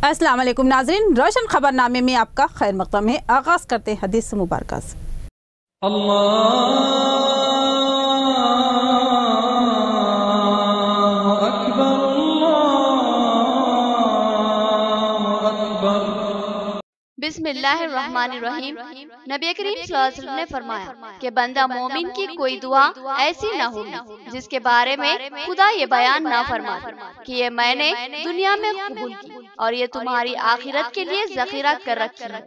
अस्सलाम वालेकुम नाज़रीन, रोशन खबरनामे में आपका खैर मक़दम है। आगाज़ करते हैं हदीस मुबारक से। बिस्मिल्लाहिर्रहमानिर्रहीम। नबी करीम सल्लल्लाहु अलैहि वसल्लम ने फरमाया कि बंदा मोमिन की कोई दुआ ऐसी न होगी जिसके बारे में खुदा ये बयान ना फरमाए कि ये मैंने दुनिया में कबूल की और ये तुम्हारी आखिरत के लिए ज़ख़ीरा कर रखी है।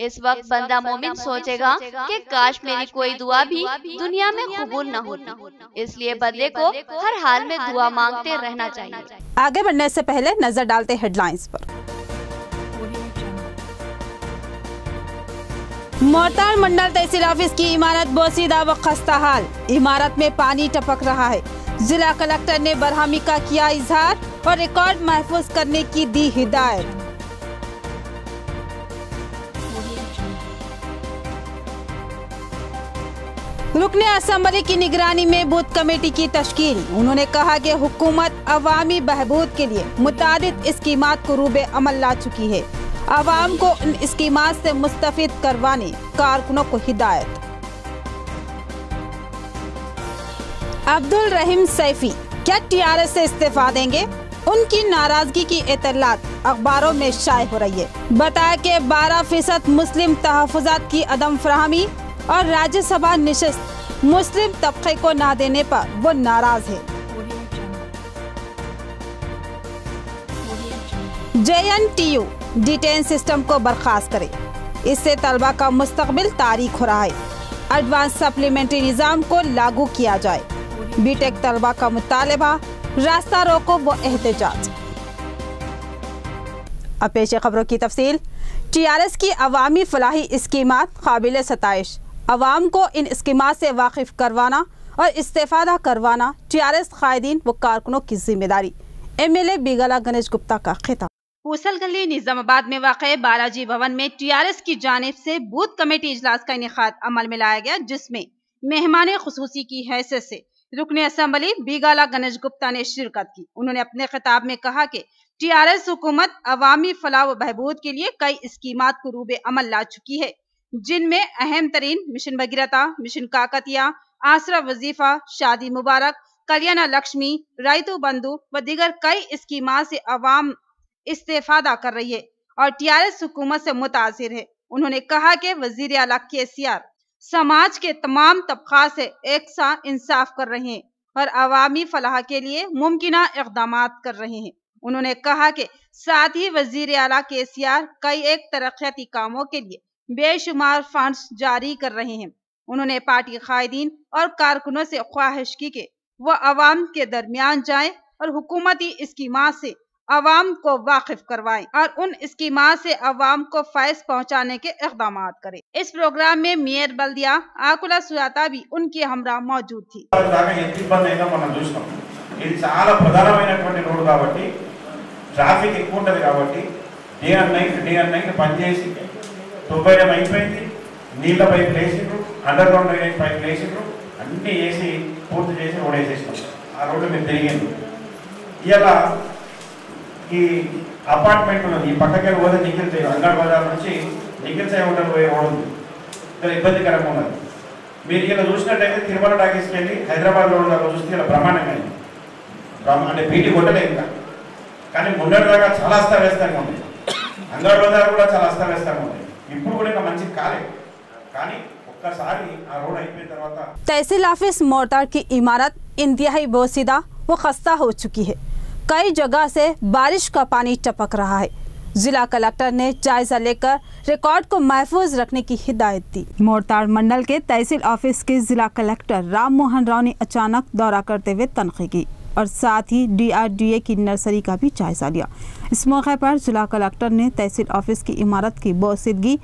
इस वक्त बंदा मोमिन सोचेगा कि काश मेरी कोई दुआ भी दुनिया में कबूल न होती। इसलिए बंदे को हर हाल में दुआ मांगते रहना चाहिए। आगे बढ़ने से पहले नजर डालते हेडलाइंस पर। मोरताड़ मंडल तहसील ऑफिस की इमारत बोसीदा व खस्ता हाल, इमारत में पानी टपक रहा है। जिला कलेक्टर ने बरहमी का किया इजहार और रिकॉर्ड महफूज करने की दी हिदायत। रुकने असम्बली की निगरानी में बूथ कमेटी की तश्कील। उन्होंने कहा कि हुकूमत अवामी बहबूद के लिए मुतादिद स्कीमात को रूबे अमल ला चुकी है। अवाम को इन स्कीमात से मुस्तफिद करवाने कारकुनों को हिदायत। अब्दुल रहीम सैफी क्या टीआरएस से इस्तीफा देंगे? उनकी नाराजगी की इत्तलात अखबारों में शाये हो रही है। बताया कि 12% मुस्लिम तहफ़्फ़ुज़ात की अदम फराहमी और राज्यसभा निशिस्त मुस्लिम तबके को ना देने पर वो नाराज है। JNTU डिटेन सिस्टम को बर्खास्त करे, इससे तलबा का मुस्तकबिल तारीख हो रहा है। एडवांस सप्लीमेंट्री निज़ाम को लागू किया जाए। बीटेक तलबा का मुतालबा, रास्ता रोको व एहतजाज। अब पेश खबरों की तफसील। टीआरएस की अवामी फलाही स्कीमात काबिल सताइश। अवाम को इन स्कीमात से वाकिफ करवाना और इस्तेफादा करवाना टीआरएस कायदीन व कारकुनों की जिम्मेदारी। MLA बिगला गणेश गुप्ता का खिताब। पूसल गली निजामाबाद में वाक़े बालाजी भवन में टीआरएस की जानिब से बूथ कमेटी इजलास का इनेकाद अमल में लाया गया, जिसमें मेहमान खुसूसी की हैसियत से रुकने असम्बली बिगला गणेश गुप्ता ने शिरकत की। उन्होंने अपने खिताब में कहा कि टीआरएस हुकूमत अवामी फलाह व बहबूद के लिए कई स्कीमात को रूबे अमल ला चुकी है, जिनमें अहम तरीन मिशन भगीरथा, मिशन काकतिया, आसरा वजीफा, शादी मुबारक, कल्याण लक्ष्मी, राइतु बंधु व दीगर कई स्कीमात से अवाम इस्तेफादा कर रही है और टीआरएस हुकूमत से मुतासिर है। उन्होंने कहा कि वजीर आला KCR समाज के तमाम तबकात से एक सा इंसाफ कर रहे हैं और अवामी फलाह के लिए मुमकिना इक़दामात कर रहे हैं। उन्होंने कहा कि साथ ही वजीर आला KCR कई एक तरक्याती कामों के लिए बेशुमार फंड्स जारी कर रहे हैं। उन्होंने पार्टी कायदीन और कारकुनों से ख्वाहिश की कि वह अवाम के दरमियान जाए और हुकूमती स्कीमात से अवाम को वाकिफ करवाएं और उन स्कीमात से अवाम को फैज़ पहुंचाने के इक़दामात करें। इस प्रोग्राम में मेयर बल्दिया आकुला सुजाता भी उनके हमरा मौजूद थी। ట్రాఫిక్ ఎక్కువ ఉంటది కాబట్టి డే అండ్ నైట్ పని చేసి 90 అయిపోయింది. నీళ్ళ పైపులు వేసిండ్రు, అండర్ గ్రౌండ్ డ్రైనేజ్ పైపులు వేసిండ్రు, అన్నీ వేసి పూర్తి చేసి రోడ్ వేసేసినాం. ఆ రోడ్డు మేము తిరిగింది. ఇలా ఈ అపార్ట్మెంట్ ఉన్నది, ఈ పక్కకెళ్ళి పోతే నిఖిల్ సాయి అంగడ్ బజార్ నుంచి నిఖిల్ సాయి హోటల్ పోయే రోడ్ ఉంది. ఇక్కడ ఇబ్బందికరంగా ఉన్నది. మీరు ఇలా చూసినట్టయితే తిరుమల టాకీస్కి వెళ్ళి హైదరాబాద్ రోడ్ దాకా చూస్తే ఇలా బ్రహ్మాండంగా అంటే బీటీ కొట్టలే ఇంకా. కానీ మొన్నటి దాకా చాలా అస్తవ్యస్తంగా ఉంది. అంగడ్ బజార్ కూడా చాలా అస్తవ్యస్తంగా ఉంది. ఇప్పుడు కూడా ఇంకా మంచి కాలేదు. కానీ ఒక్కసారి ఆ రోడ్ అయిపోయిన తర్వాత तहसील ऑफिस मोरताड़ की इमारत इंतहाई बोसीदा व खस्ता हो चुकी है। कई जगह से बारिश का पानी टपक रहा है। जिला कलेक्टर ने जायजा लेकर रिकॉर्ड को महफूज रखने की हिदायत दी। मोरताड़ मंडल के तहसील ऑफिस के जिला कलेक्टर राम मोहन राव ने अचानक दौरा करते हुए तनखी की और साथ ही DRDA की नर्सरी का भी जायजा लिया। इस मौके पर जिला कलेक्टर ने तहसील ऑफिस की इमारत की बोसीदगी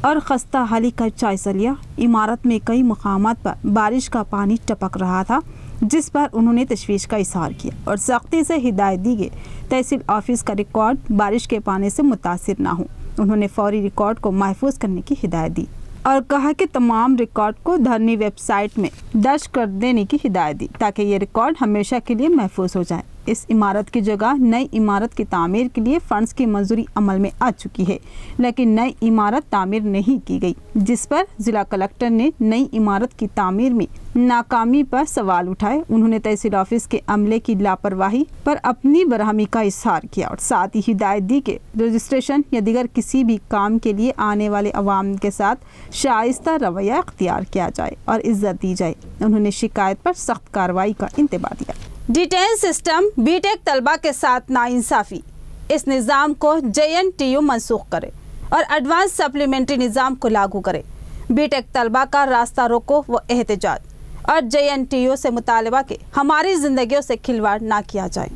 और खस्ता हाली का जायजा लिया। इमारत में कई मकामात पर बारिश का पानी टपक रहा था, जिस पर उन्होंने तशवीश का इजहार किया और सख्ती से हिदायत दी कि तहसील ऑफिस का रिकॉर्ड बारिश के पानी से मुतासिर ना हो। उन्होंने फौरी रिकॉर्ड को महफूज करने की हिदायत दी और कहा कि तमाम रिकॉर्ड को धरनी वेबसाइट में दर्ज कर देने की हिदायत दी ताकि ये रिकॉर्ड हमेशा के लिए महफूज हो जाए। इस इमारत की जगह नई इमारत की तामीर के लिए फंड्स की मंजूरी अमल में आ चुकी है, लेकिन नई इमारत तामीर नहीं की गई, जिस पर जिला कलेक्टर ने नई इमारत की तामीर में नाकामी पर सवाल उठाए। उन्होंने तहसील ऑफिस के अमले की लापरवाही पर अपनी बरहमी का इजहार किया और साथ ही हिदायत दी कि रजिस्ट्रेशन या दीगर किसी भी काम के लिए आने वाले अवाम के साथ शाइस्ता रवैया अख्तियार किया जाए और इज्जत दी जाए। उन्होंने शिकायत पर सख्त कार्रवाई का इंतबाह दिया। डिटेन सिस्टम बीटेक तलबा के साथ नाइंसाफी, इस निज़ाम को JNTU मनसूख करे और एडवांस सप्लीमेंट्री निज़ाम को लागू करे। बीटेक तलबा का रास्ता रोको व एहतजाज और JNTU से मुतालबा के हमारी जिंदगियों से खिलवाड़ ना किया जाए।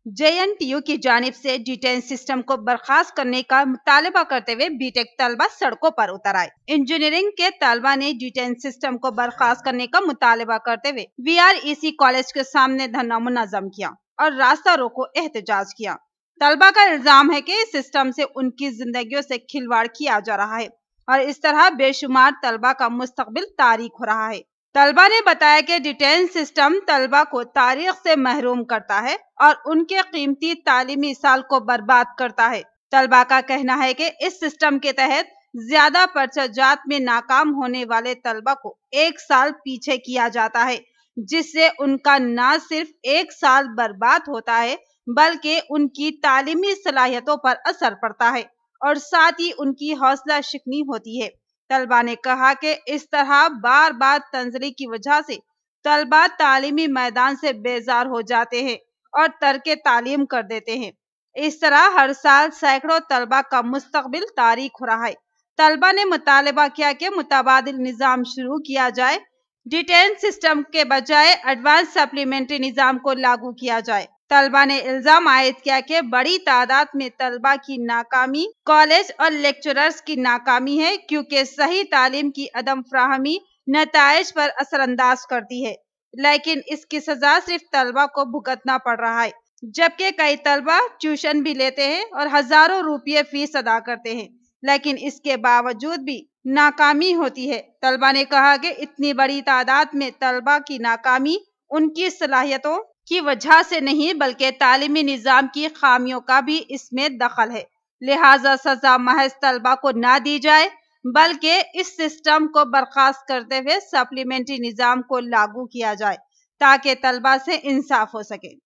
JNTU की जानिब से डिटेन सिस्टम को बर्खास्त करने का मुतालबा करते हुए बीटेक तलबा सड़कों पर उतर आए। इंजीनियरिंग के तलबा ने डिटेन सिस्टम को बर्खास्त करने का मुतालबा करते हुए VREC कॉलेज के सामने धरना मुनज़्ज़म किया और रास्ता रोको एहतजाज किया। तलबा का इल्जाम है कि इस सिस्टम से उनकी जिंदगियों से खिलवाड़ किया जा रहा है और इस तरह बेशुमार तलबा का मुस्तकबिल तारीक हो रहा है। तलबा ने बताया कि डिटेन सिस्टम तलबा को तारीख से महरूम करता है और उनके कीमती तालीमी साल को बर्बाद करता है। तलबा का कहना है कि इस सिस्टम के तहत ज्यादा पर्चाजात में नाकाम होने वाले तलबा को 1 साल पीछे किया जाता है, जिससे उनका न सिर्फ 1 साल बर्बाद होता है बल्कि उनकी तालीमी सलाहियतों पर असर पड़ता है और साथ ही उनकी हौसला शिकनी होती है। तलबा ने कहा कि इस तरह बार बार तंजली की वजह से तलबा तालीमी मैदान से बेजार हो जाते हैं और तर्के तालीम कर देते हैं। इस तरह हर साल सैकड़ों तलबा का मुस्तकबिल तारीक हो रहा है। तलबा ने मुतालबा किया कि मुतबादिल निज़ाम शुरू किया जाए, डिटेन सिस्टम के बजाय एडवांस सप्लीमेंट्री निज़ाम को लागू किया जाए। तलबा ने इल्जाम आयद किया कि बड़ी तादाद में तलबा की नाकामी कॉलेज और लेक्चरर्स की नाकामी है, क्योंकि सही तालीम की अदम फ्राहमी नताइज पर असरअंदाज करती है, लेकिन इसकी सजा सिर्फ तलबा को भुगतना पड़ रहा है, जबकि कई तलबा ट्यूशन भी लेते हैं और हजारों रुपये फीस अदा करते हैं, लेकिन इसके बावजूद भी नाकामी होती है। तलबा ने कहा कि इतनी बड़ी तादाद में तलबा की नाकामी उनकी सलाहियतों की वजह से नहीं बल्कि तालीमी निज़ाम की खामियों का भी इसमें दखल है। लिहाजा सजा महज तलबा को ना दी जाए बल्कि इस सिस्टम को बर्खास्त करते हुए सप्लीमेंट्री निज़ाम को लागू किया जाए ताकि तलबा से इंसाफ हो सके।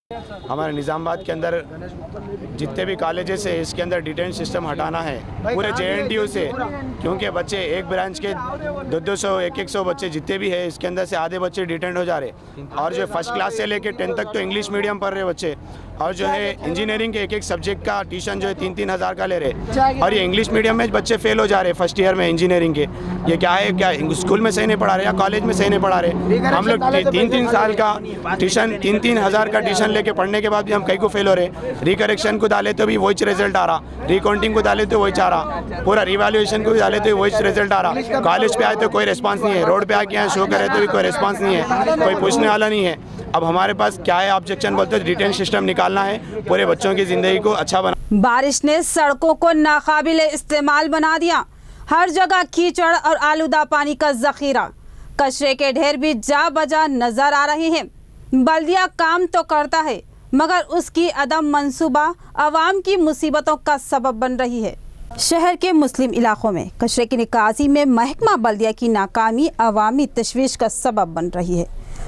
हमारे निज़ामाबाद के अंदर जितने भी कॉलेजेस है इसके अंदर डिटेन सिस्टम हटाना है पूरे JNTU से, क्योंकि बच्चे एक ब्रांच के 200 100 बच्चे जितने भी है इसके अंदर से आधे बच्चे डिटेन हो जा रहे और जो फर्स्ट क्लास से लेके 10 तक तो इंग्लिश मीडियम पढ़ रहे बच्चे और जो है इंजीनियरिंग के एक सब्जेक्ट का ट्यूशन जो है 3-3 हज़ार का ले रहे और ये इंग्लिश मीडियम में बच्चे फेल हो जा रहे फर्स्ट ईयर में इंजीनियरिंग के। ये क्या है, क्या स्कूल में सही नहीं पढ़ा रहे या कॉलेज में सही नहीं पढ़ा रहे। हम लोग 3-3 साल का ट्यूशन 3-3 हज़ार का ट्यूशन लेके पढ़ने के बाद भी हम कई को फेल हो रहे। रिकरेक्शन को डाले तो भी वही रिजल्ट आ रहा, रिकाउंटिंग को डाले तो वही आ रहा, पूरा रिवैल्यूएशन को भी डाले तो वही रिजल्ट आ रहा। कॉलेज पे आए तो कोई रिस्पांस नहीं है, रोड पे आके यहाँ शो करे तो भी कोई रिस्पांस नहीं है, कोई पूछने वाला नहीं है। अब हमारे पास क्या है ऑब्जेक्शन बोलते डिटेन सिस्टम निकालना है, पूरे बच्चों की जिंदगी को अच्छा बना। बारिश ने सड़कों को नाकाबिले इस्तेमाल बना दिया, हर जगह कीचड़ और आलूदा पानी का जखीरा, कचरे के ढेर भी जा बजा नजर आ रहे हैं। बल्दिया काम तो करता है मगर उसकी अदम मंसूबा अवाम की मुसीबतों का सबब बन रही है। शहर के मुस्लिम इलाकों में कचरे की निकासी में महकमा बल्दिया की नाकामी अवामी तशवीश का सबब बन रही है।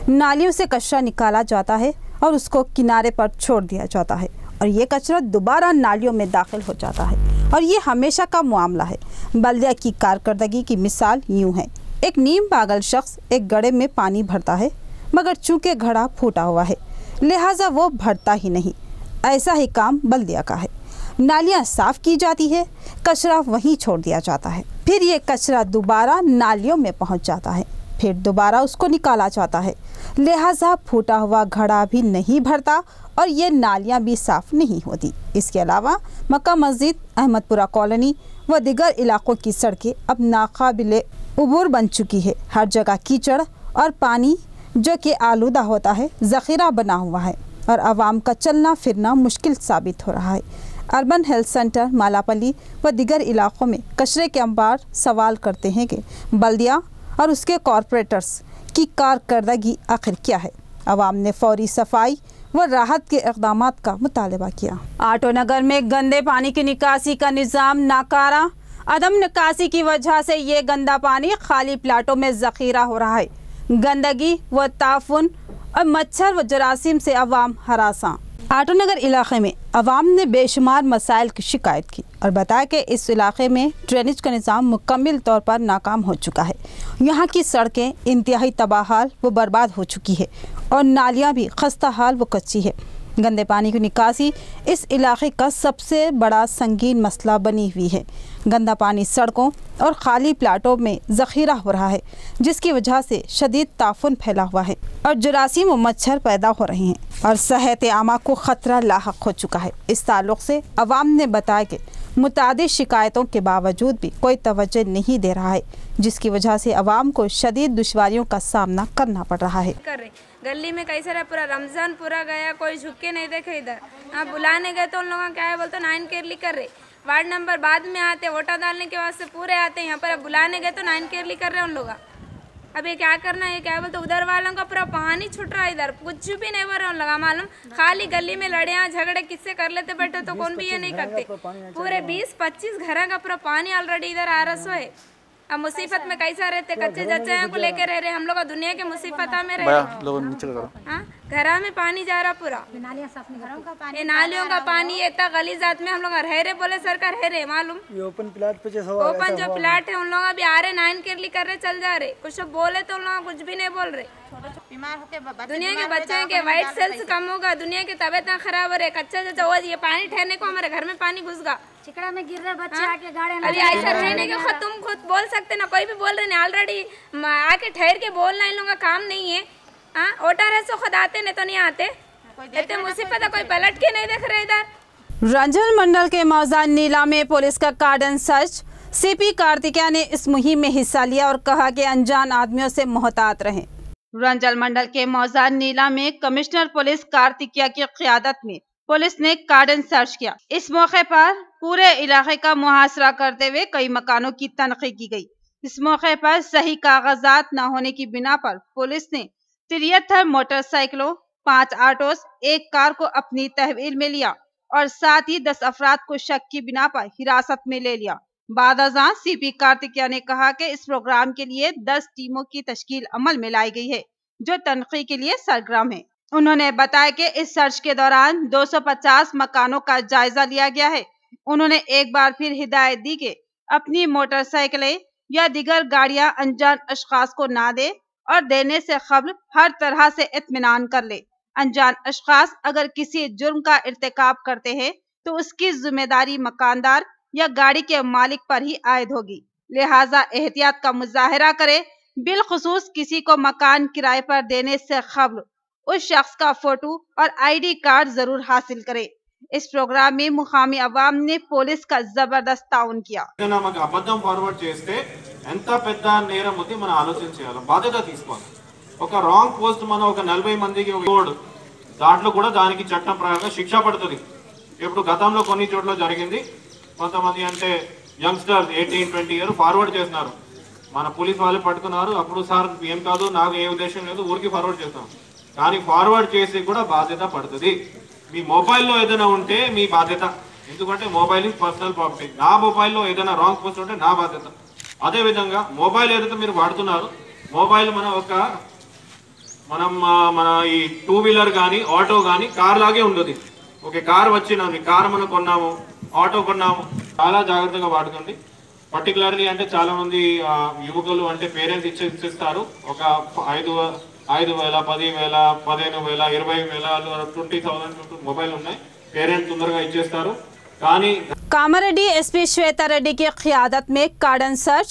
नालियों से कचरा निकाला जाता है और उसको किनारे पर छोड़ दिया जाता है और ये कचरा दोबारा नालियों में दाखिल हो जाता है और ये हमेशा का मामला है। बल्दिया की कारकर्दगी की मिसाल यूँ है, एक नीम पागल शख्स एक गड्ढे में पानी भरता है मगर चूँकि घड़ा फूटा हुआ है लिहाजा वो भरता ही नहीं। ऐसा ही काम बल्दिया का है। नालियाँ साफ़ की जाती है, कचरा वहीं छोड़ दिया जाता है, फिर ये कचरा दोबारा नालियों में पहुंच जाता है, फिर दोबारा उसको निकाला जाता है। लिहाजा फूटा हुआ घड़ा भी नहीं भरता और ये नालियाँ भी साफ़ नहीं होती। इसके अलावा मक्का मस्जिद, अहमदपुरा कॉलोनी व दीगर इलाकों की सड़कें अब नाकाबिले उबूर बन चुकी है। हर जगह कीचड़ और पानी जो कि आलूदा होता है ज़ख़ीरा बना हुआ है और आवाम का चलना फिरना मुश्किल साबित हो रहा है। अर्बन हेल्थ सेंटर, मालापल्ली व दीगर इलाकों में कचरे के अंबार सवाल करते हैं कि बल्दिया और उसके कॉरपोरेटर्स की कारकर्दगी आखिर क्या है। आवाम ने फौरी सफाई व राहत के इक़दामात का मुतालबा किया। आटो नगर में गंदे पानी की निकासी का निज़ाम नाकारा, अदम निकासी की वजह से ये गंदा पानी खाली प्लाटों में ज़ख़ीरा हो रहा है। गंदगी व ताफुन और मच्छर व जरासीम से अवाम हरासा। आटो नगर इलाके में अवाम ने बेशुमार मसाइल की शिकायत की और बताया कि इस इलाके में ड्रेनेज का निज़ाम मुकम्मल तौर पर नाकाम हो चुका है। यहाँ की सड़कें इंतहाई तबाहाल व बर्बाद हो चुकी है और नालियाँ भी खस्ता हाल व कच्ची है। गंदे पानी की निकासी इस इलाके का सबसे बड़ा संगीन मसला बनी हुई है। गंदा पानी सड़कों और खाली प्लाटों में ज़ख़ीरा हो रहा है, जिसकी वजह से शदीद ताफुन फैला हुआ है और जरासीम व मच्छर पैदा हो रहे हैं और सेहत आमा को ख़तरा लाहक हो चुका है। इस ताल्लुक़ से अवाम ने बताया कि मुतादिद शिकायतों के बावजूद भी कोई तवज्जो नहीं दे रहा है, जिसकी वजह से अवाम को शदीद दुश्वारियों का सामना करना पड़ रहा है। गली में कैसे रहा, पूरा रमजान पूरा गया, कोई झुक के नहीं देखे इधर। आप बुलाने गए तो उन लोगों क्या है बोलते 9 केरली कर रहे। वार्ड नंबर बाद में आते, वोटा डालने के वास्ते पूरे आते हैं यहाँ पर। अब बुलाने गए तो 9 केरली कर रहे हैं उन लोग। अब ये क्या करना है, क्या बोलते उधर वालों का पूरा पानी छूट रहा है, इधर कुछ भी नहीं बोल रहा लगा मालूम। खाली गली में लड़ियाँ झगड़े किससे कर लेते बैठे तो कौन भी ये नहीं करते। पूरे 20-25 घर का पूरा पानी ऑलरेडी इधर आ रहा है। अब मुसीबत में कैसा रहते, कच्चे जच्चे को लेके रह रहे हम लोग, दुनिया के मुसीबत में रह रहे। घरा में पानी जा रहा पूरा, ये नालियों का पानी इतना गली जात में हम लोग रह रहे। बोले सरकार रह रहे मालूम, ओपन जो प्लाट है उन लोग अभी आ रहे 9 केरली कर रहे, चल जा रहे। कुछ बोले तो उन लोग कुछ भी नहीं बोल रहे। दुनिया के बच्चे के वाइट सेल्स कम होगा, दुनिया की तबीयत खराब हो रही। कच्चा जच्चा हुआ, ये पानी ठहरने को हमारे घर में पानी घुस गया, चिकड़ा में गिर रहे बच्चे आके गाड़ी। अभी ऐसा रहने के खुद तुम खुद बोल सकते ना, कोई भी बोल रहे नहीं। ऑलरेडी आके ठहर के बोलना इन लोगों का काम नहीं है। ओटा रहे सो खुद आते नहीं तो नहीं आते। इतने मुसीबत है, कोई पलट के नहीं देख रहे इधर। रंजन मंडल के मौजान नीला में पुलिस का कार्डन सर्च। सीपी कार्तिकेया ने इस मुहिम में हिस्सा लिया और कहा कि अनजान आदमियों से मोहतात रहें। रंजन मंडल के मौजान नीला में कमिश्नर पुलिस कार्तिकेया की क़यादत में पुलिस ने कार्डन सर्च किया। इस मौके पर पूरे इलाके का मुहासरा करते हुए कई मकानों की तनक़ीद की गई। इस मौके पर सही कागजात न होने की बिना पर पुलिस ने 73 मोटरसाइकिलों, 5 ऑटोस, 1 कार को अपनी तहवील में लिया और साथ ही 10 अफराद को शक की बिना पर हिरासत में ले लिया। बादअज़ां सीपी कार्तिकेया ने कहा कि इस प्रोग्राम के लिए 10 टीमों की तश्कील अमल में लाई गई है, जो तनक़ीद के लिए सरगर्म है। उन्होंने बताया कि इस सर्च के दौरान 250 मकानों का जायजा लिया गया है। उन्होंने एक बार फिर हिदायत दी कि अपनी मोटरसाइकिलें या दीगर गाड़ियां अनजान अशखास को ना दे और देने से कब्ल हर तरह से इत्मीनान कर ले। अनजान अशखास अगर किसी जुर्म का इर्तिकाब करते हैं तो उसकी जिम्मेदारी मकानदार या गाड़ी के मालिक पर ही आयद होगी, लिहाजा एहतियात का मुजाहरा करे। बिलखुसूस किसी को मकान किराए पर देने से कब्ल उस शख्स का फोटो और ID कार्ड जरूर हासिल करे। इस प्रोग्राम में मुकामी अवाम ने पुलिस का जबरदस्त ताउन किया। అబద్ధం ఫార్వర్డ్ చేస్తే ఎంత పెద్ద నేరం ఉంది మనం ఆలోచించాలి, బాధ్యత తీసుకోవాలి. ఒక రాంగ్ పోస్ట్ మనం ఒక 40 మందికి కోడ్ దాంట్లో కూడా దానికి చట్టం ప్రకారం శిక్ష పడుతుంది. ఇప్పుడు గతంలో కొన్ని చోట్ల జరిగింది, కొంతమంది అంటే యంగ్స్టర్స్ 18-20 ఇయర్ ఫార్వర్డ్ చేస్తున్నారు. మన పోలీస్ వాళ్ళు పట్టుకున్నారు. అప్పుడు సార్ ఏం కాదు, నాకు ఏ ఉద్దేశం లేదు, ఊరికి ఫార్వర్డ్ చేస్తాం. కానీ ఫార్వర్డ్ చేసి కూడా బాధ్యత పడుతుంది. మీ మొబైల్లో ఏదైనా ఉంటే మీ బాధ్యత, ఎందుకంటే మొబైల్ ఇస్ పర్సనల్ ప్రాపర్టీ. నా మొబైల్లో ఏదైనా రాంగ్ పోస్ట్ ఉంటే నా బాధ్యత. అదేవిధంగా మొబైల్ ఏదైతే మీరు వాడుతున్నారు, మొబైల్ మన ఈ 2 వీలర్ కానీ ఆటో కానీ కార్ లాగే ఉండదు. ఓకే, కార్ వచ్చినది, కార్ మనం కొన్నాము, ఆటో కొన్నాము, చాలా జాగ్రత్తగా వాడుకోండి. పర్టికులర్లీ అంటే చాలా మంది యువకులు అంటే పేరెంట్స్ ఇచ్చిస్తారు ఒక 5,000, 10,000, 15,000, 20,000, 20,000 మొబైల్ ఉన్నాయి, పేరెంట్స్ తొందరగా ఇచ్చేస్తారు. కానీ कामारेड्डी एसपी श्वेता रेड्डी की क़यादत में कार्डन सर्च।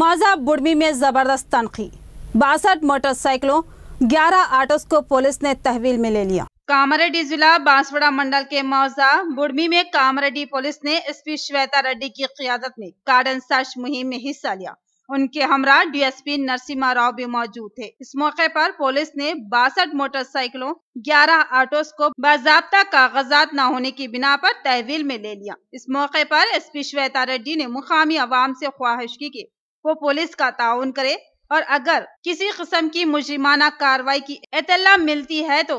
मौजा बुढ़मी में जबरदस्त तनक़ीद। 62 मोटरसाइकिलों, 11 ऑटोस को पुलिस ने तहवील में ले लिया। कामारेड्डी जिला बांसवाड़ा मंडल के मौजा बुढ़मी में कामारेड्डी पुलिस ने एसपी श्वेता रेड्डी की क़यादत में कार्डन सर्च मुहिम में हिस्सा लिया। उनके हमरा DSP नरसिम्हा राव भी मौजूद थे। इस मौके पर पुलिस ने 62 मोटरसाइकिलों, 11 ऑटोस को बाज़ाब्ता कागजात न होने की बिना पर तहवील में ले लिया। इस मौके पर एसपी श्वेता रेड्डी ने मुकामी अवाम से ख्वाहिश की कि वो पुलिस का ताउन करे और अगर किसी किस्म की मुजरिमाना कार्रवाई की इत्तला मिलती है तो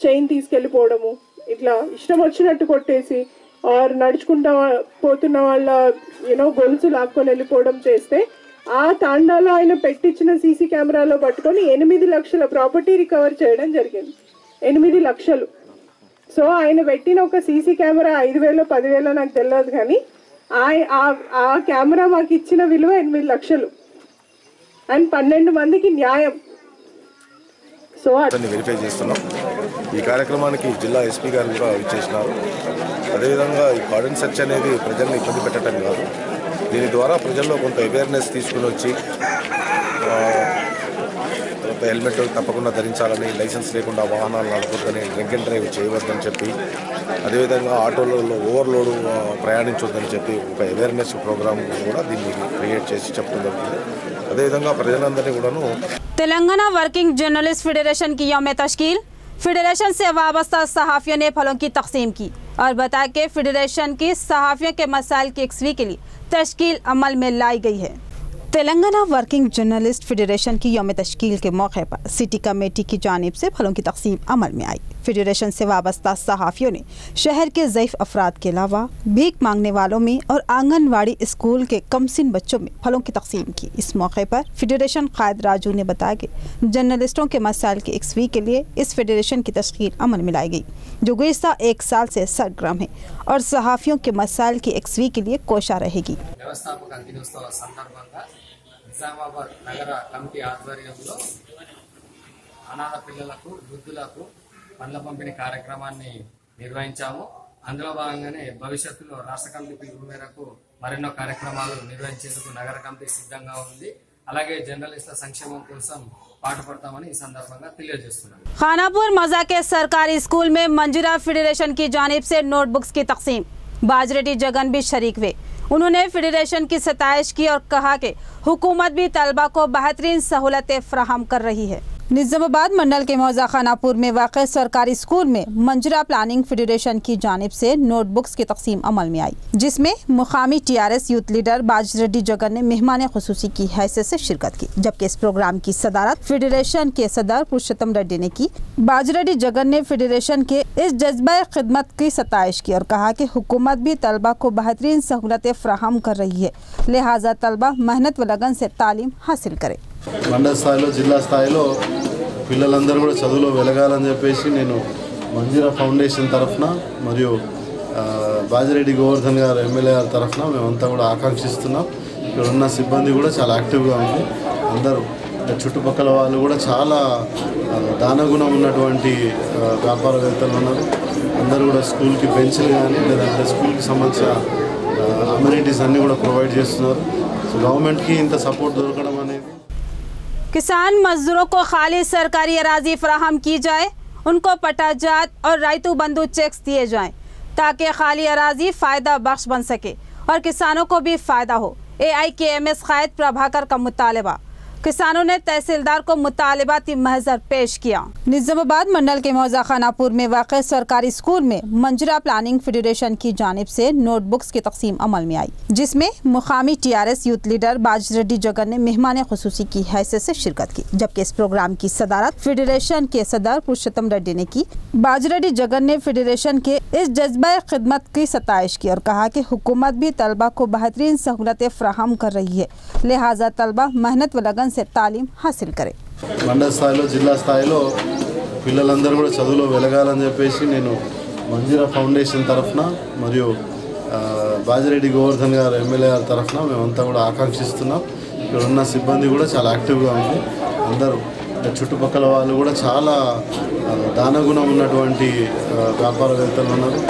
చైన్ తీసుకెళ్ళిపోవడము, ఇట్లా ఇష్టం వచ్చినట్టు కొట్టేసి ఆర్ నడుచుకుంటా పోతున్న వాళ్ళ గొలుసు లాక్కొని వెళ్ళిపోవడం చేస్తే ఆ తాండాలో ఆయన పెట్టించిన సీసీ కెమెరాలో పట్టుకొని 8 లక్షల ప్రాపర్టీ రికవర్ చేయడం జరిగింది। 8 లక్షలు. సో ఆయన పెట్టిన ఒక సీసీ కెమెరా 5,000 10,000 నాకు తెలియదు, కానీ ఆ కెమెరా మాకు ఇచ్చిన విలువ 8 లక్షలు అండ్ 12 మందికి న్యాయం। సో అతన్ని వెరిఫై చేస్తున్నాం। ఈ కార్యక్రమానికి జిల్లా ఎస్పీ గారు కూడా ఇచ్చేసినారు। అదేవిధంగా ఈ కార్డన్ సెర్చ్ అనేది ప్రజల్ని ఇబ్బంది పెట్టడం కాదు, దీని ద్వారా ప్రజల్లో కొంత అవేర్నెస్ తీసుకుని వచ్చి హెల్మెట్ తప్పకుండా ధరించాలని, లైసెన్స్ లేకుండా వాహనాలు నడపొద్దని, డ్రింక్ అండ్ డ్రైవ్ చేయవద్దని చెప్పి, అదేవిధంగా ఆటోలలో ఓవర్లోడ్ ప్రయాణించొద్దని చెప్పి ఒక అవేర్నెస్ ప్రోగ్రామ్ కూడా దీన్ని క్రియేట్ చేసి చెప్పడం జరుగుతుంది। అదేవిధంగా ప్రజలందరినీ కూడాను तेलंगाना वर्किंग जर्नलिस्ट फेडरेशन की यौम तश्कील, फेडरेशन से वाबस्ता सहाफ़ियों ने फलों की तकसीम की और बताया कि फेडरेशन की सहाफ़ियों के मसाइल की यकसवी के लिए तश्कील अमल में लाई गई है। तेलंगाना वर्किंग जर्नलिस्ट फेडरेशन की यौम तश्कील के मौके पर सिटी कमेटी की जानिब से फलों की तकसीम अमल में आई। फेडरेशन से वाबस्ता सहाफ़ियों ने शहर के ज़ईफ़ अफराद के अलावा भीख मांगने वालों में और आंगनवाड़ी स्कूल के कमसिन बच्चों में फलों की तकसीम की। इस मौके पर फेडरेशन कायद राजू ने बताया कि जर्नलिस्टों के मसाइल की यकसवी के लिए इस फेडरेशन की तश्कील अमल में लाई गई, जो गुज़िश्ता 1 साल से सरगर्म है और सहाफ़ियों के मसाइल की यकसवी के लिए कोशा रहेगी। నిజామాబాద్ నగర కమిటీ ఆధ్వర్యంలో అనాథ పిల్లలకు, వృద్ధులకు పండ్ల పంపిణీ కార్యక్రమాన్ని నిర్వహించాము। అందులో భాగంగానే భవిష్యత్తులో రాష్ట్ర కమిటీ పిలుపు మేరకు మరెన్నో కార్యక్రమాలు నిర్వహించేందుకు నగర కమిటీ సిద్ధంగా ఉంది। అలాగే జర్నలిస్టుల సంక్షేమం కోసం పాటుపడతామని ఈ సందర్భంగా తెలియజేస్తున్నాను। खानापुर मज़ा के सरकारी स्कूल में मंजूरा फेडरेशन की जानिब से नोटबुक्स की तकसीम, बाजरेटी जगन भी शरीक हुए। उन्होंने फेडरेशन की सताइश की और कहा कि हुकूमत भी तलबा को बेहतरीन सहूलतें फराहम कर रही है। निज़ामाबाद मंडल के मौजा खानापुर में वाक़ सरकारी स्कूल में मंजूरा प्लानिंग फेडरेशन की जानिब से नोटबुक्स की तकसीम अमल में आई, जिसमें मुकामी TRS यूथ लीडर बाजरेटी जगन ने मेहमान खुसूसी की हैसियत से शिरकत की, जबकि इस प्रोग्राम की सदारत फेडरेशन के सदर पुरुषोत्तम रेड्डी ने की। बाजरेटी जगन ने फेडरेशन के इस जज्बा खिदमत की सताइश की और कहा कि हुकूमत भी तलबा को बेहतरीन सहूलतें फराहम कर रही है, लिहाजा तलबा मेहनत व लगन से तालीम हासिल करे। మండల స్థాయిలో, జిల్లా స్థాయిలో పిల్లలందరూ కూడా చదువులో వెలగాలని చెప్పేసి నేను మంజీరా ఫౌండేషన్ తరఫున మరియు బాజిరెడ్డి గోవర్ధన్ గారు ఎమ్మెల్యే గారి తరఫున మేమంతా కూడా ఆకాంక్షిస్తున్నాం। ఇక్కడ ఉన్న సిబ్బంది కూడా చాలా యాక్టివ్గా ఉంది। అందరూ చుట్టుపక్కల వాళ్ళు కూడా చాలా దానగుణం ఉన్నటువంటి వ్యాపారవేత్తలు ఉన్నారు। అందరూ కూడా స్కూల్కి బెంచ్లు కానీ లేదంటే స్కూల్కి సంబంధించిన అమ్యూనిటీస్ అన్నీ కూడా ప్రొవైడ్ చేస్తున్నారు। సో గవర్నమెంట్కి ఇంత సపోర్ట్ దొరకడం అనేది। किसान मजदूरों को खाली सरकारी अराजी फराहम की जाए, उनको पटाजात और रायतू बंधु चेक्स दिए जाएं ताकि खाली अराजी फ़ायदा बख्श बन सके और किसानों को भी फ़ायदा हो। AIKMS कायद प्रभाकर का मुतालबा, किसानों ने तहसीलदार को मुतालबाती महजर पेश किया। निज़ामाबाद मंडल के मौजा खानापुर में वाक़ सरकारी स्कूल में मंजूरा प्लानिंग फेडरेशन की जानिब से नोटबुक्स की तकसीम अमल में आई, जिसमें मुकामी TRS यूथ लीडर बाजरेटी जगन ने मेहमान खुसूसी की हैसियत से शिरकत की, जबकि इस प्रोग्राम की सदारत फेडरेशन के सदर पुरुषोत्तम रेड्डी ने की। बाजरेटी जगन ने फेडरेशन के इस जज्बा खिदमत की सताइश की और कहा कि हुकूमत भी तलबा को बेहतरीन सहूलतें फराहम कर रही है, लिहाजा तलबा मेहनत व लगन से तालीम हासिल करे। మండల స్థాయిలో, జిల్లా స్థాయిలో పిల్లలందరూ కూడా చదువులో వెలగాలని చెప్పేసి నేను మంజీరా ఫౌండేషన్ తరఫున మరియు బాజిరెడ్డి గోవర్ధన్ గారు ఎమ్మెల్యే గారి తరఫున మేమంతా కూడా ఆకాంక్షిస్తున్నాం। ఇక్కడ ఉన్న సిబ్బంది కూడా చాలా యాక్టివ్గా ఉంది। అందరూ చుట్టుపక్కల వాళ్ళు కూడా చాలా దానగుణం ఉన్నటువంటి వ్యాపారవేత్తలు ఉన్నారు।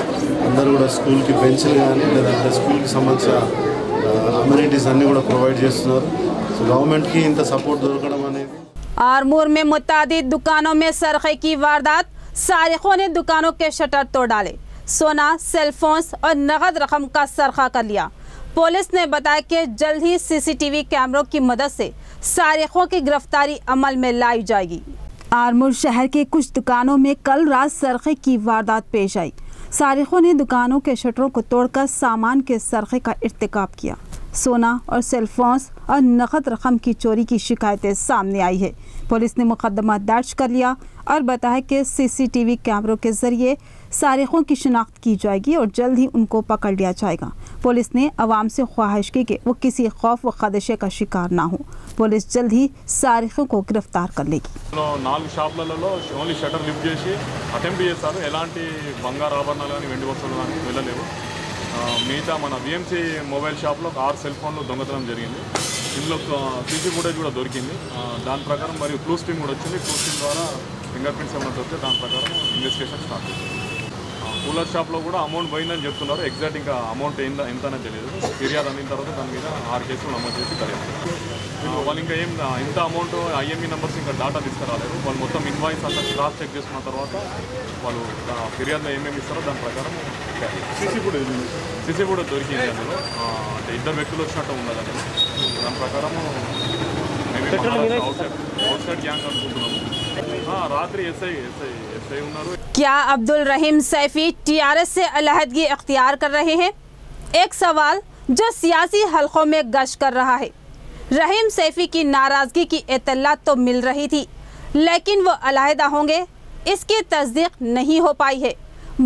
అందరూ కూడా స్కూల్కి బెంచ్లు కానీ లేదంటే స్కూల్కి సంబంధించిన అమ్యూనిటీస్ అన్నీ కూడా ప్రొవైడ్ చేస్తున్నారు। సో గవర్నమెంట్కి ఇంత సపోర్ట్ దొరకడం అనేది। आरमूर में मुतादिद दुकानों में सरखे की वारदात, सारिकों ने दुकानों के शटर तोड़ डाले, सोना, सेलफोन्स और नगद रकम का सरखा कर लिया। पुलिस ने बताया कि जल्द ही CCTV कैमरों की मदद से सारिकों की गिरफ्तारी अमल में लाई जाएगी। आरमूर शहर के कुछ दुकानों में कल रात सरक़े की वारदात पेश आई। सारिकों ने दुकानों के शटरों को तोड़कर सामान के सरक़े का इर्तिकाब किया। सोना और सेलफोन्स और नकद रकम की चोरी की शिकायतें सामने आई है। पुलिस ने मुकदमा दर्ज कर लिया और बताया कि सीसीटीवी कैमरों के जरिए सारिकों की शिनाख्त की जाएगी और जल्द ही उनको पकड़ लिया जाएगा। पुलिस ने आवाम से ख्वाहिश की कि वो किसी खौफ व खदशे का शिकार ना हो। पुलिस जल्द ही सारिकों को गिरफ्तार कर लेगी। 4 షాపులలో ఓన్లీ షటర్ లిఫ్ట్ చేసి అటెంప్ట్ చేస్తారు. ఎలాంటి బంగారు ఆభరణాలు కానీ వెండి వస్తువులు కానీ వెళ్ళలేవు. మిగతా మన విఎంసీ మొబైల్ షాప్లో 6 సెల్ ఫోన్లు దొంగతనం జరిగింది. ఇందులో సీసీ ఫుటేజ్ కూడా దొరికింది. దాని ప్రకారం మరియు క్లూస్ టీమ్ కూడా వచ్చింది. క్లూస్ టీమ్ ద్వారా ఫింగర్ ప్రింట్స్ ఏమైనా దొరికితే దాని ప్రకారం ఇన్వెస్టిగేషన్ స్టార్ట్ చేసింది. కూలర్ షాప్లో కూడా అమౌంట్ పోయిందని చెప్తున్నారు. ఎగ్జాక్ట్ ఇంకా అమౌంట్ ఎంతనే తెలియదు. ఫిర్యాదు అందిన తర్వాత దాని మీద 6 కేసులు నమోదు చేసి దర్యాప్తు. వాళ్ళు ఇంకా ఇంత అమౌంట్ ఐఎంఈ నెంబర్స్ ఇంకా డాటా తీసుకురాలేరు. వాళ్ళు మొత్తం ఇన్వాయిస్ అంతా క్రాస్ చెక్ చేసుకున్న తర్వాత వాళ్ళు ఫిర్యాదులో ఏమేమి ఇస్తారో దాని ప్రకారం సీసీ కూడా దొరికింది. అందులో అంటే 2 వ్యక్తులు వచ్చినట్టు ఉన్నదని దాని ప్రకారం అవుట్ సైడ్ గ్యాంగ్ అనుకుంటున్నాము. రాత్రి ఎస్ఐ ఉన్నారు. क्या अब्दुल रहीम सैफी टीआरएस से अलहदगी इख्तियार कर रहे हैं? एक सवाल जो सियासी हलकों में गश्त कर रहा है। रहीम सैफी की नाराज़गी की इत्तलात तो मिल रही थी, लेकिन वो अलहदा होंगे इसकी तस्दीक नहीं हो पाई है।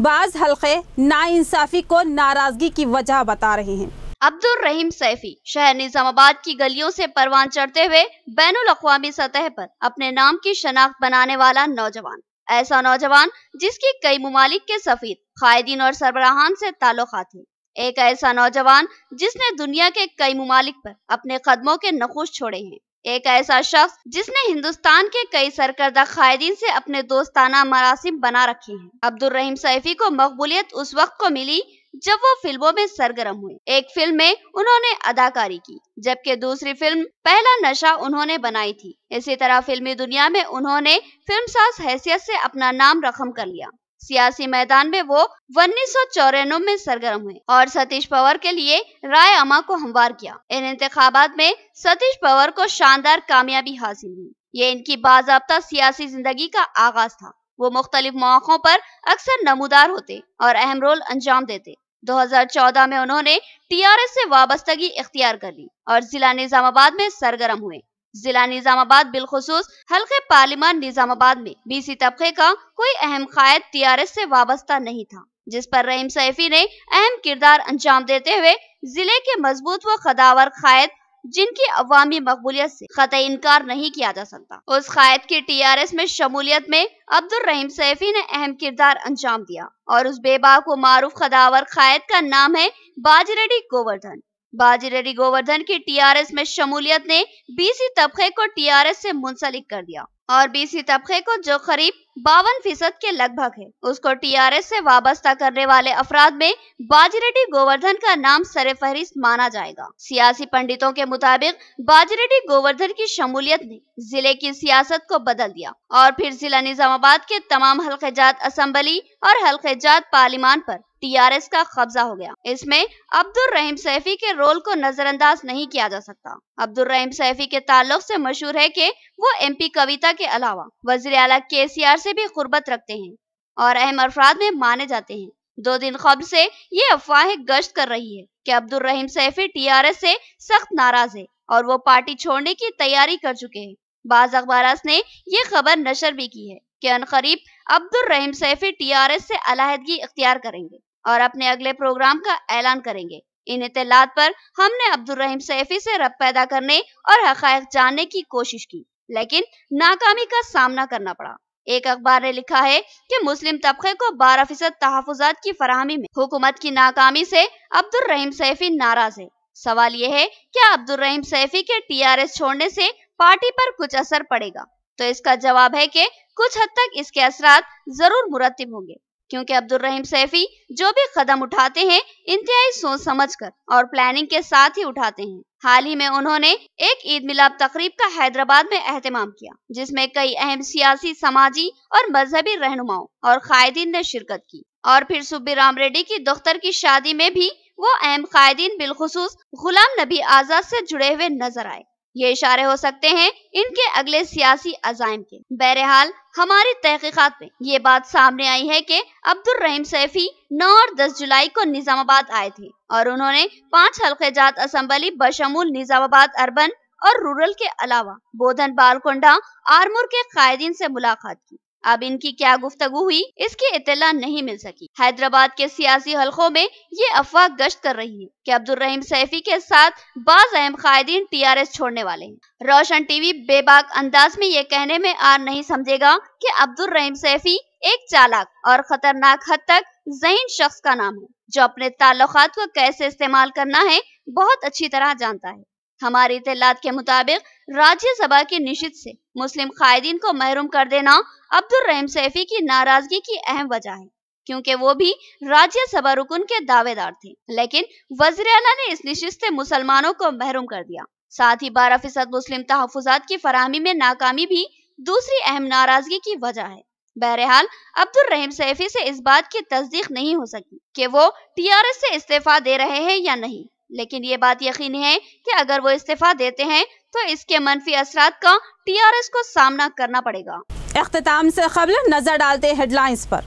बाज़ हलके नाइंसाफ़ी को नाराज़गी की वजह बता रहे हैं। अब्दुल रहीम सैफी शहर निजामाबाद की गलियों से परवान चढ़ते हुए बैनुल अक़वामी सतह पर अपने नाम की शनाख्त बनाने वाला नौजवान, ऐसा नौजवान जिसकी कई मुमालिक के सफीर, कायदीन और सरबराहान से ताल्लुकात थे। एक ऐसा नौजवान जिसने दुनिया के कई मुमालिक पर अपने कदमों के नक़ूश छोड़े हैं। एक ऐसा शख्स जिसने हिंदुस्तान के कई सरकर्दा कायदीन से अपने दोस्ताना मरासिम बना रखे हैं। अब्दुल रहीम सैफी को मकबूलियत उस वक्त को मिली जब वो फिल्मों में सरगर्म हुए। एक फिल्म में उन्होंने अदाकारी की, जबकि दूसरी फिल्म पहला नशा उन्होंने बनाई थी। इसी तरह फिल्मी दुनिया में उन्होंने फिल्मसाज हैसियत से अपना नाम रकम कर लिया। सियासी मैदान में वो 1994 में सरगर्म हुए और सतीश पवार के लिए राय अमा को हमवार किया। इन इंतखाबात में सतीश पवार को शानदार कामयाबी हासिल हुई। ये इनकी बाज़ाब्ता सियासी जिंदगी का आगाज था। वो मुख्तलिफ मौक़ों पर अक्सर नमूदार होते और अहम रोल अंजाम देते। 2014 में उन्होंने टीआरएस से वाबस्तगी इख्तियार कर ली और जिला निजामाबाद में सरगर्म हुए। जिला निजामाबाद बिलखुसूस हल्के पार्लिमान निजामाबाद में बीसी तबके का कोई अहम कायद टीआरएस से वाबस्ता नहीं था, जिस पर रहीम सैफी ने अहम किरदार अंजाम देते हुए जिले के मजबूत व कदावर कायद, जिनकी अवामी मकबूलियत से कतई इनकार नहीं किया जा सकता, उस कायद की टीआरएस में शमूलियत में अब्दुल रहीम सैफी ने अहम किरदार अंजाम दिया और उस बेबाक व मारूफ कदावर कायद का नाम है बाजीरेड्डी गोवर्धन। बाजीरेड्डी गोवर्धन की टीआरएस में शमूलियत ने बीसी तबके को टीआरएस से मुंसलिक कर दिया और बीसी तबके को जो करीब 52% के लगभग है, उसको टीआरएस से वाबस्ता करने वाले अफराद में बाजीरेड्डी गोवर्धन का नाम सरे-फहरिस्त माना जाएगा। सियासी पंडितों के मुताबिक बाजीरेड्डी गोवर्धन की शमूलियत ने जिले की सियासत को बदल दिया और फिर जिला निजामाबाद के तमाम हल्के जात असम्बली और हल्के जात पार्लिमान पर टीआरएस का कब्जा हो गया। इसमें अब्दुल रहीम सैफी के रोल को नजरअंदाज नहीं किया जा सकता। अब्दुल रहीम सैफी के ताल्लुक से मशहूर है कि वो एमपी कविता के अलावा वज़ीर आला केसीआर से भी कुर्बत रखते हैं और अहम अफराद में माने जाते हैं। 2 दिन कब्ल से ये अफवाहें गश्त कर रही है कि अब्दुल रहीम सैफी टीआरएस से सख्त नाराज है और वो पार्टी छोड़ने की तैयारी कर चुके हैं। बाज़ अखबारात ने ये खबर नशर भी की है कि अनकरीब अब्दुल रहीम सैफी टीआरएस से अलहदगी इख्तियार करेंगे और अपने अगले प्रोग्राम का ऐलान करेंगे। इन इत्तलात पर हमने अब्दुल रहीम सैफी से रब्त पैदा करने और हक़ाइक़ जानने की कोशिश की, लेकिन नाकामी का सामना करना पड़ा। एक अखबार ने लिखा है कि मुस्लिम तबके को 12% तहफ़्फ़ुज़ात की फराहमी में हुकूमत की नाकामी से अब्दुल रहीम सैफी नाराज है। सवाल ये है, क्या अब्दुल रहीम सैफी के टीआरएस छोड़ने से पार्टी पर कुछ असर पड़ेगा? तो इसका जवाब है कि कुछ हद तक इसके असरात जरूर मुरत्तिब होंगे, क्योंकि अब्दुल रहीम सैफी जो भी कदम उठाते हैं इंतहाई सोच समझकर और प्लानिंग के साथ ही उठाते हैं। हाल ही में उन्होंने एक ईद मिलाद तकरीब का हैदराबाद में एहतमाम किया, जिसमें कई अहम सियासी, समाजी और मजहबी रहनुमाओं और कायदीन ने शिरकत की। और फिर सुब्बी राम रेड्डी की दुख्तर की शादी में भी वो अहम कायदीन बिलखुसूस गुलाम नबी आजाद से जुड़े हुए नजर आए। ये इशारे हो सकते हैं इनके अगले सियासी अज़ाइम के। बहरहाल हमारी तहकीकात में ये बात सामने आई है कि अब्दुल रहीम सैफी 9 और 10 जुलाई को निजामाबाद आए थे और उन्होंने 5 हल्के जात असम्बली बशमूल निजामाबाद अर्बन और रूरल के अलावा बोधन बालकोंडा आरमूर के कायदीन से मुलाकात की। अब इनकी क्या गुफ्तगू हुई इसकी इत्तला नहीं मिल सकी। हैदराबाद के सियासी हलकों में ये अफवाह गश्त कर रही है कि अब्दुल रहीम सैफी के साथ बाज अहम कायदीन TRS छोड़ने वाले हैं। रोशन टीवी बेबाक अंदाज में ये कहने में आर नहीं समझेगा कि अब्दुल रहीम सैफी एक चालाक और खतरनाक हद तक ज़हीन शख्स का नाम है जो अपने ताल्लुकात को कैसे इस्तेमाल करना है बहुत अच्छी तरह जानता है। हमारी इत्तलात के मुताबिक राज्यसभा की निशित से मुस्लिम कायदीन को महरूम कर देना अब्दुल रहीम सैफी की नाराजगी की अहम वजह है, क्योंकि वो भी राज्यसभा रुकन के दावेदार थे, लेकिन वज़ीर आला ने इस निशित से मुसलमानों को महरूम कर दिया। साथ ही 12% मुस्लिम तहफ़्फ़ुज़ात की फराहमी में नाकामी भी दूसरी अहम नाराजगी की वजह है। बहरहाल अब्दुल रहीम सैफी से इस बात की तस्दीक नहीं हो सकी कि वो TRS से इस्तीफा दे रहे हैं या नहीं, लेकिन ये बात यकीनी है कि अगर वो इस्तीफा देते हैं तो इसके मनफी असरात का TRS को सामना करना पड़ेगा। इख्तिताम से क़ब्ल नजर डालते हेडलाइंस पर।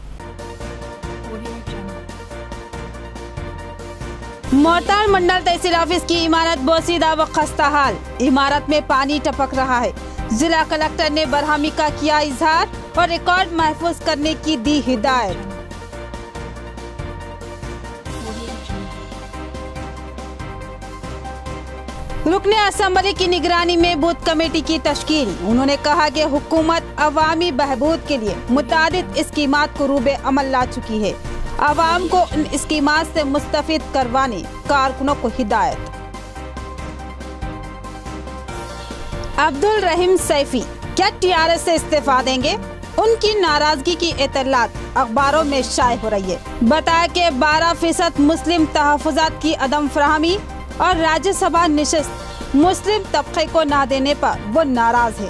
मोरताल मंडल तहसील ऑफिस की इमारत बोसीदा व खस्ता हाल, इमारत में पानी टपक रहा है। जिला कलेक्टर ने बरहमी का किया इजहार और रिकॉर्ड महफूज करने की दी हिदायत। रुकने असम्बली की निगरानी में बूथ कमेटी की तश्कील। उन्होंने कहा कि हुकूमत अवामी बहबूद के लिए मुतादिद स्कीमात को रूबे अमल ला चुकी है। अवाम को इन स्कीमात से मुस्तफिद करवाने कारकुनों को हिदायत। अब्दुल रहीम सैफी क्या TRS से इस्तीफा देंगे? उनकी नाराजगी की इत्तलात अखबारों में शाये हो रही है। बताया कि 12% मुस्लिम तहफ़्फ़ुज़ात की अदम फराहमी और राज्यसभा निशिस्त मुस्लिम तबके को ना देने पर वो नाराज है।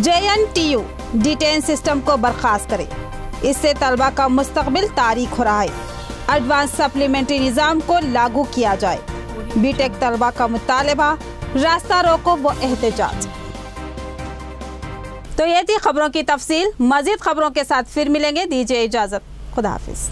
JNTU डिटेन सिस्टम को बर्खास्त करे, इससे तलबा का मुस्तकबिल तारीख हो रहा है। एडवांस सप्लीमेंट्री निज़ाम को लागू किया जाए। बीटेक तलबा का मुतालबा, रास्ता रोको व एहतजाज। तो ये थी खबरों की तफसील। मजीद खबरों के साथ फिर मिलेंगे। दीजिए इजाजत। खुदा हाफिज।